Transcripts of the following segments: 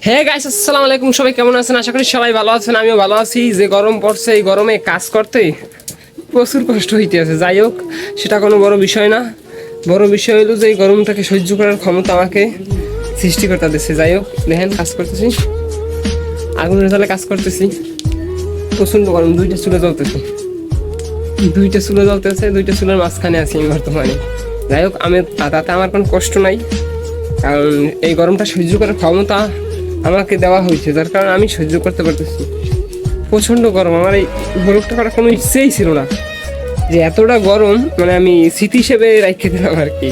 হ্যাঁ গাইস, আসসালামু আলাইকুম। সবাই কেমন আছেন? আশা করি সবাই ভালো আছেন। আমিও ভালো আছি। যে গরম পড়ছে, এই গরমে কাজ করতে প্রচুর কষ্ট হইতে আছে। যাই হোক, সেটা কোনো বড় বিষয় না। বড় বিষয় হলো যে এই গরমটাকে সহ্য করার ক্ষমতা আমাকে সৃষ্টিকর্তা দিচ্ছে। যাই হোক, দেখেন কাজ করতেছি, আগুনের তালে কাজ করতেছি। প্রচণ্ড গরম, দুইটা চুলে জ্বলতেছে, দুইটা চুলের মাঝখানে আছি আমি বর্তমানে। যাই হোক, তাতে আমার কোনো কষ্ট নাই, কারণ এই গরমটা সহ্য করার ক্ষমতা আমাকে দেওয়া হয়েছে, যার কারণে আমি সহ্য করতে পারতেছি। প্রচণ্ড গরম, আমার এই ভ্লগটা করার কোনো ইচ্ছেই ছিল না, যে এতটা গরম মানে আমি স্মৃতি হিসেবে রেখে দিলাম আর কি,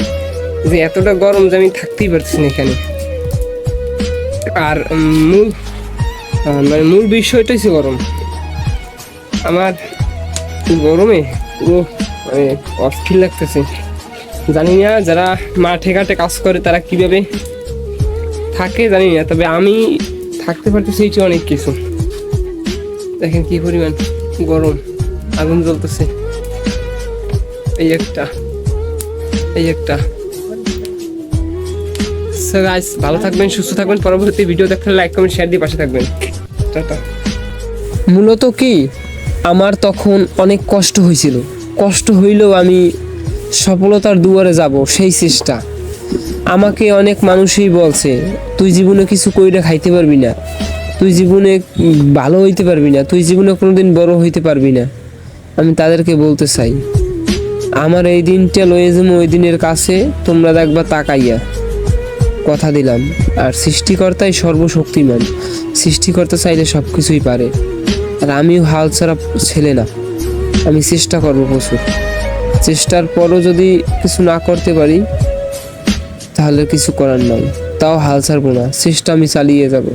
যে এতটা গরম যে আমি থাকতেই পারতেছি না এখানে। আর মূল বিষয়টা হচ্ছে গরম। আমার গরমে পুরো মানে অস্থির লাগতেছে। জানি না যারা মাঠে ঘাটে কাজ করে তারা কিভাবে থাকে জানি না, তবে আমি থাকতে পারতেছি এই অনেক কিছু। দেখেন কি পরিমাণ গরম, আগুন জ্বলতেছে। এই একটা সো গাইস, ভালো থাকবেন, সুস্থ থাকবেন। পরবর্তী ভিডিও দেখতে লাইক কমেন্ট শেয়ার দিয়ে পাশে থাকবেন। টাটা। মূলত কি, আমার তখন অনেক কষ্ট হয়েছিল, কষ্ট হইলেও আমি সফলতার দুয়ারে যাব সেই চেষ্টা। আমাকে অনেক মানুষই বলছে, তুই জীবনে কিছু কইরা খাইতে পারবি না, তুই জীবনে ভালো হইতে পারবি না, তুই জীবনে কোনোদিন বড় হইতে পারবি না। আমি তাদেরকে বলতে চাই, আমার এই দিনটা লয়ে যাবো ওই দিনের কাছে, তোমরা দেখবা তাকাইয়া। কথা দিলাম। আর সৃষ্টিকর্তাই সর্বশক্তিমান, সৃষ্টিকর্তা চাইলে সব কিছুই পারে। আর আমিও হাল ছাড়া ছেলে না, আমি চেষ্টা করবো প্রচুর। চেষ্টার পরও যদি কিছু না করতে পারি তাহলে কিছু করার নাই, তাও হাল ছাড়বো না, চেষ্টা আমি চালিয়ে যাব।